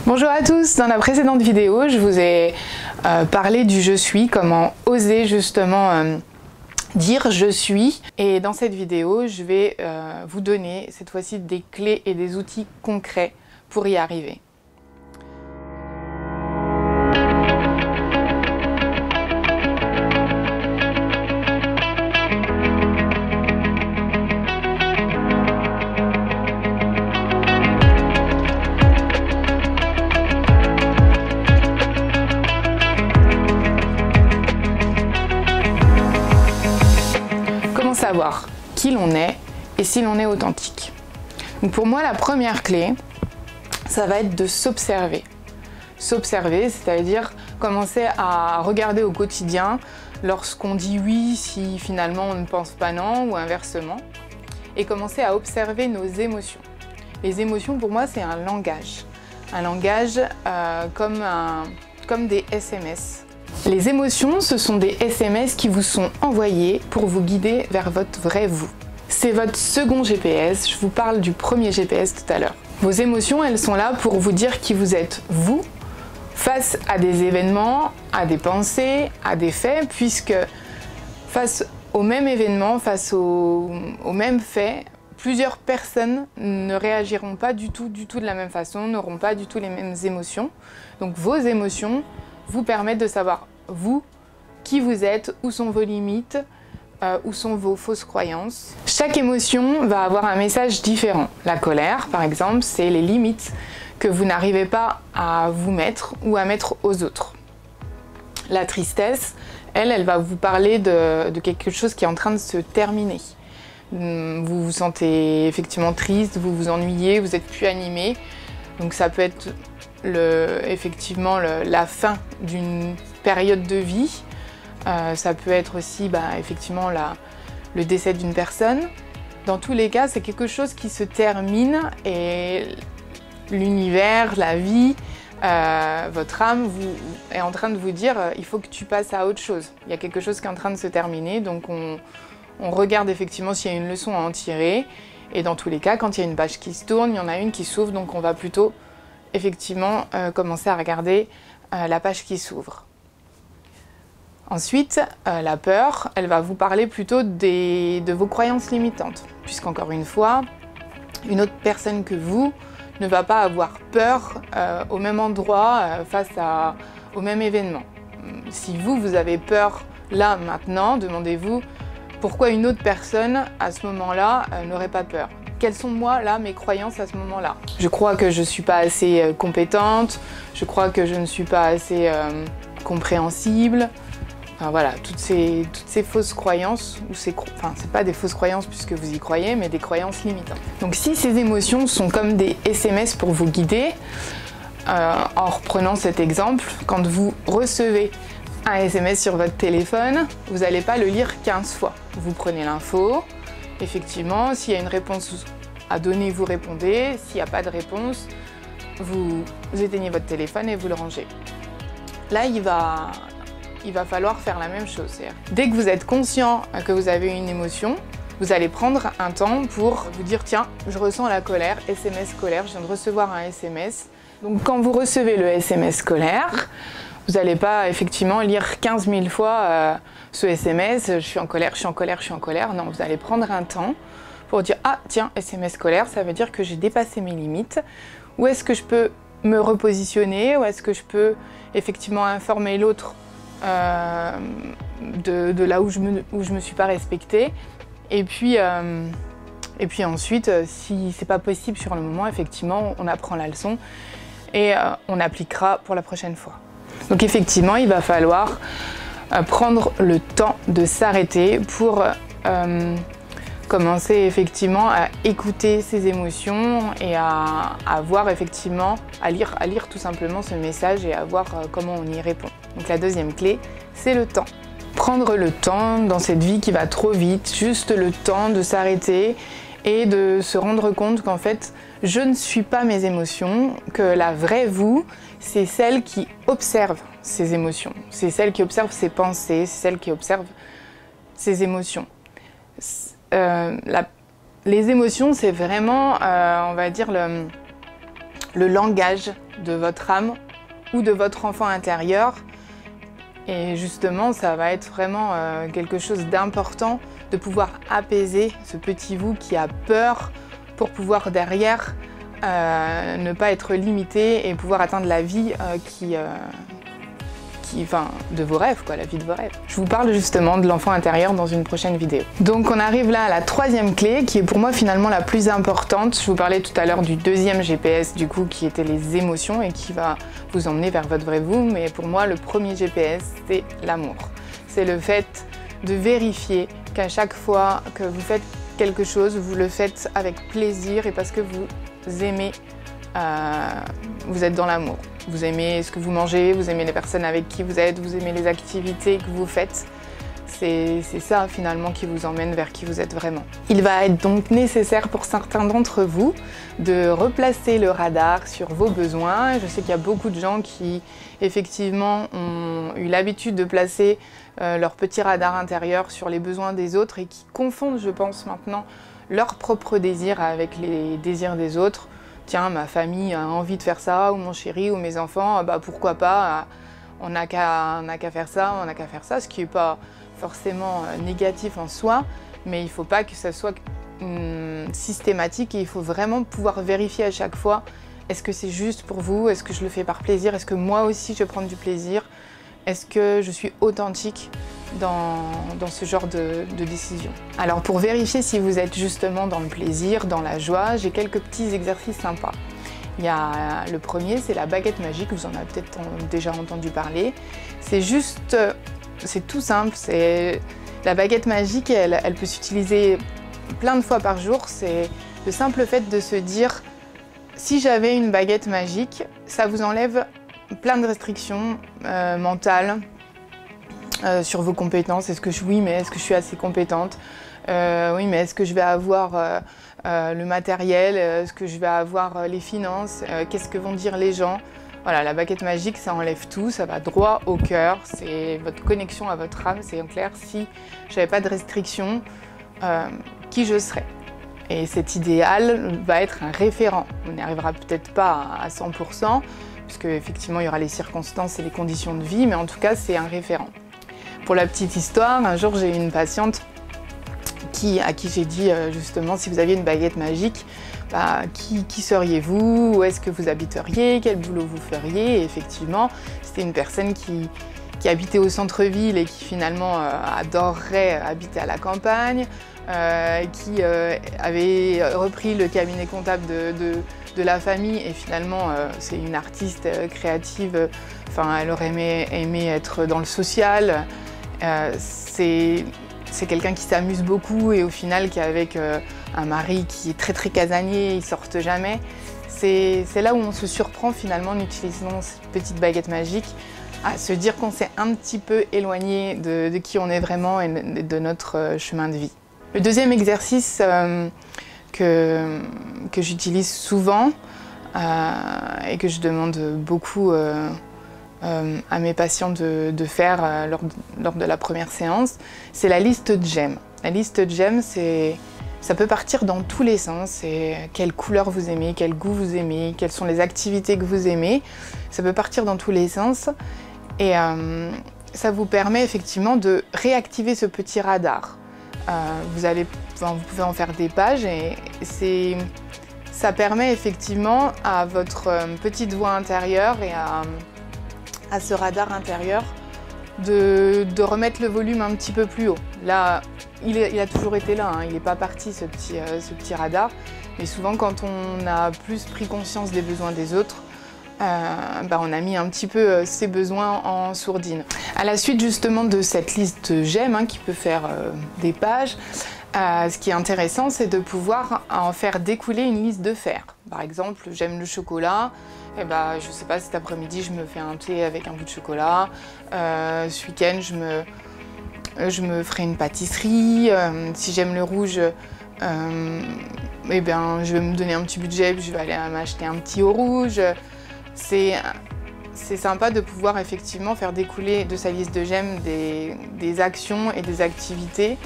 Bonjour à tous, dans la précédente vidéo, je vous ai parlé du je suis, comment oser justement dire je suis. Et dans cette vidéo, je vais vous donner cette fois-ci des clés et des outils concrets pour y arriver. Savoir qui l'on est et si l'on est authentique. Donc pour moi, la première clé, ça va être de s'observer. S'observer, c'est-à-dire commencer à regarder au quotidien lorsqu'on dit oui, si finalement on ne pense pas non, ou inversement, et commencer à observer nos émotions. Les émotions, pour moi, c'est un langage comme des SMS. Les émotions, ce sont des SMS qui vous sont envoyés pour vous guider vers votre vrai vous. C'est votre second GPS, je vous parle du premier GPS tout à l'heure. Vos émotions, elles sont là pour vous dire qui vous êtes vous, face à des événements, à des pensées, à des faits, puisque face au même événement, face au même fait, plusieurs personnes ne réagiront pas du tout de la même façon, n'auront pas du tout les mêmes émotions. Donc vos émotions vous permettent de savoir, vous, qui vous êtes, où sont vos limites, où sont vos fausses croyances. Chaque émotion va avoir un message différent. La colère, par exemple, c'est les limites que vous n'arrivez pas à vous mettre ou à mettre aux autres. La tristesse, elle va vous parler de quelque chose qui est en train de se terminer. Vous vous sentez effectivement triste, vous vous ennuyez, vous n'êtes plus animé. Donc ça peut être effectivement la fin d'une période de vie. Ça peut être aussi effectivement le décès d'une personne. Dans tous les cas, c'est quelque chose qui se termine et l'univers, la vie, votre âme est en train de vous dire il faut que tu passes à autre chose. Il y a quelque chose qui est en train de se terminer, donc on regarde effectivement s'il y a une leçon à en tirer. Et dans tous les cas, quand il y a une page qui se tourne, il y en a une qui s'ouvre, donc on va plutôt effectivement commencer à regarder la page qui s'ouvre. Ensuite, la peur, elle va vous parler plutôt de vos croyances limitantes, puisqu'encore une fois, une autre personne que vous ne va pas avoir peur au même endroit face au même événement. Si vous avez peur là, maintenant, demandez-vous pourquoi une autre personne, à ce moment-là, n'aurait pas peur. Quelles sont, moi, là, mes croyances à ce moment-là? Je crois que je ne suis pas assez compétente, je crois que je ne suis pas assez compréhensible. Enfin, voilà, toutes ces fausses croyances, c'est pas des fausses croyances puisque vous y croyez, mais des croyances limitantes. Donc si ces émotions sont comme des SMS pour vous guider, en reprenant cet exemple, quand vous recevez un SMS sur votre téléphone, vous n'allez pas le lire 15 fois. Vous prenez l'info, effectivement, s'il y a une réponse à donner, vous répondez. S'il n'y a pas de réponse, vous éteignez votre téléphone et vous le rangez. Là, il va falloir faire la même chose. Dès que vous êtes conscient que vous avez une émotion, vous allez prendre un temps pour vous dire tiens, je ressens la colère, SMS colère, je viens de recevoir un SMS. Donc quand vous recevez le SMS colère, vous n'allez pas effectivement lire 15 000 fois ce SMS, je suis en colère, je suis en colère, je suis en colère. Non, vous allez prendre un temps pour dire ah tiens, SMS colère, ça veut dire que j'ai dépassé mes limites. Où est-ce que je peux me repositionner? Où est-ce que je peux effectivement informer l'autre de là où je me suis pas respectée? Et puis ensuite, si c'est pas possible sur le moment, effectivement, on apprend la leçon et on appliquera pour la prochaine fois. Donc effectivement, il va falloir prendre le temps de s'arrêter pour commencer effectivement à écouter ses émotions et à voir effectivement, à lire tout simplement ce message et à voir comment on y répond. Donc la deuxième clé, c'est le temps. Prendre le temps dans cette vie qui va trop vite, juste le temps de s'arrêter et de se rendre compte qu'en fait, je ne suis pas mes émotions, que la vraie vous, c'est celle qui observe ses émotions, c'est celle qui observe ses pensées, c'est celle qui observe ses émotions. Les émotions, c'est vraiment, on va dire, le langage de votre âme ou de votre enfant intérieur. Et justement, ça va être vraiment quelque chose d'important de pouvoir apaiser ce petit vous qui a peur pour pouvoir derrière ne pas être limité et pouvoir atteindre la vie de vos rêves, la vie de vos rêves. Je vous parle justement de l'enfant intérieur dans une prochaine vidéo. Donc on arrive là à la troisième clé qui est pour moi finalement la plus importante. Je vous parlais tout à l'heure du deuxième GPS du coup qui était les émotions et qui va vous emmener vers votre vrai vous, mais pour moi le premier GPS c'est l'amour. C'est le fait de vérifier qu'à chaque fois que vous faites quelque chose, vous le faites avec plaisir et parce que vous aimez, vous êtes dans l'amour. Vous aimez ce que vous mangez, vous aimez les personnes avec qui vous êtes, vous aimez les activités que vous faites. C'est ça finalement qui vous emmène vers qui vous êtes vraiment. Il va être donc nécessaire pour certains d'entre vous de replacer le radar sur vos besoins. Je sais qu'il y a beaucoup de gens qui effectivement ont eu l'habitude de placer leur petit radar intérieur sur les besoins des autres et qui confondent, je pense maintenant, leurs propres désirs avec les désirs des autres. Tiens, ma famille a envie de faire ça, ou mon chéri, ou mes enfants, bah pourquoi pas, on n'a qu'à faire ça, ce qui n'est pas forcément négatif en soi, mais il ne faut pas que ça soit systématique et il faut vraiment pouvoir vérifier à chaque fois, est-ce que c'est juste pour vous, est-ce que je le fais par plaisir, est-ce que moi aussi je prends du plaisir, est-ce que je suis authentique dans ce genre de décision. Alors pour vérifier si vous êtes justement dans le plaisir, dans la joie, j'ai quelques petits exercices sympas. Il y a le premier, c'est la baguette magique, vous en avez peut-être déjà entendu parler. C'est tout simple, la baguette magique, elle peut s'utiliser plein de fois par jour. C'est le simple fait de se dire, si j'avais une baguette magique, ça vous enlève plein de restrictions mentales, sur vos compétences. Oui, mais est-ce que je suis assez compétente? Oui, mais est-ce que je vais avoir le matériel? Est-ce que je vais avoir les finances? Qu'est-ce que vont dire les gens? Voilà, la baguette magique, ça enlève tout, ça va droit au cœur, c'est votre connexion à votre âme, c'est en clair, si je n'avais pas de restrictions, qui je serais? Et cet idéal va être un référent. On n'y arrivera peut-être pas à 100%, puisque effectivement il y aura les circonstances et les conditions de vie, mais en tout cas c'est un référent. Pour la petite histoire, un jour j'ai eu une patiente à qui j'ai dit justement si vous aviez une baguette magique, qui seriez-vous? Où est-ce que vous habiteriez? Quel boulot vous feriez? Et effectivement, c'était une personne qui habitait au centre-ville et qui finalement adorerait habiter à la campagne, qui avait repris le cabinet comptable de la famille et finalement c'est une artiste créative, elle aurait aimé être dans le social. C'est quelqu'un qui s'amuse beaucoup et au final qui est avec un mari qui est très très casanier, ils sortent jamais. C'est là où on se surprend finalement en utilisant cette petite baguette magique à se dire qu'on s'est un petit peu éloigné de qui on est vraiment et de notre chemin de vie. Le deuxième exercice que j'utilise souvent et que je demande beaucoup à mes patients de faire lors de la première séance, c'est la liste de j'aime. La liste de j'aime, ça peut partir dans tous les sens. C'est quelle couleur vous aimez, quel goût vous aimez, quelles sont les activités que vous aimez. Ça peut partir dans tous les sens et ça vous permet effectivement de réactiver ce petit radar. Vous pouvez en faire des pages et ça permet effectivement à votre petite voix intérieure et à ce radar intérieur de remettre le volume un petit peu plus haut. Là, il a toujours été là, il n'est pas parti ce petit radar, mais souvent quand on a plus pris conscience des besoins des autres, on a mis un petit peu ses besoins en sourdine. À la suite justement de cette liste j'aime qui peut faire des pages, ce qui est intéressant c'est de pouvoir en faire découler une liste de faire. Par exemple, j'aime le chocolat, et je sais pas, cet après-midi je me fais un thé avec un bout de chocolat, ce week-end je me ferai une pâtisserie, si j'aime le rouge, je vais me donner un petit budget, je vais aller m'acheter un petit haut rouge. C'est sympa de pouvoir effectivement faire découler de sa liste de j'aime des actions et des activités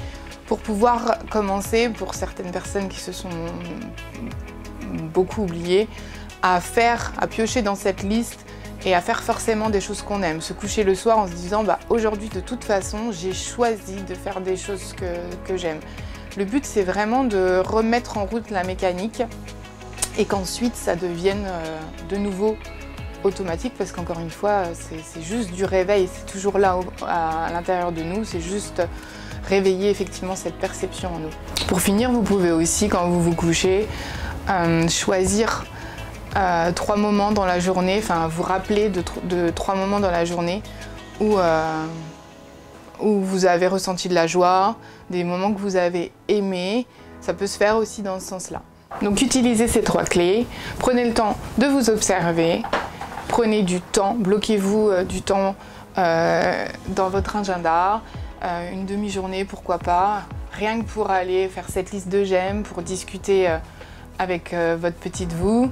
pour pouvoir commencer, pour certaines personnes qui se sont beaucoup oubliées, à piocher dans cette liste et à faire forcément des choses qu'on aime. Se coucher le soir en se disant bah, aujourd'hui de toute façon j'ai choisi de faire des choses que j'aime. Le but c'est vraiment de remettre en route la mécanique et qu'ensuite ça devienne de nouveau automatique, parce qu'encore une fois c'est juste du réveil, c'est toujours là à l'intérieur de nous, c'est juste réveiller effectivement cette perception en nous. Pour finir, vous pouvez aussi quand vous vous couchez choisir 3 moments dans la journée, enfin vous rappeler de 3 moments dans la journée où vous avez ressenti de la joie, des moments que vous avez aimés. Ça peut se faire aussi dans ce sens-là. Donc utilisez ces 3 clés, prenez le temps de vous observer, prenez du temps, bloquez-vous du temps dans votre agenda, une demi-journée pourquoi pas, rien que pour aller faire cette liste de j'aime, pour discuter avec votre petite vous.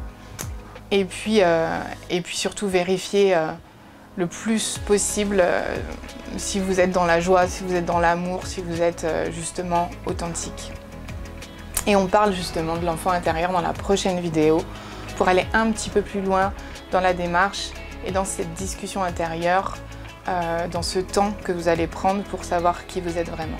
Et puis surtout vérifier le plus possible si vous êtes dans la joie, si vous êtes dans l'amour, si vous êtes justement authentique. Et on parle justement de l'enfant intérieur dans la prochaine vidéo pour aller un petit peu plus loin dans la démarche et dans cette discussion intérieure, dans ce temps que vous allez prendre pour savoir qui vous êtes vraiment.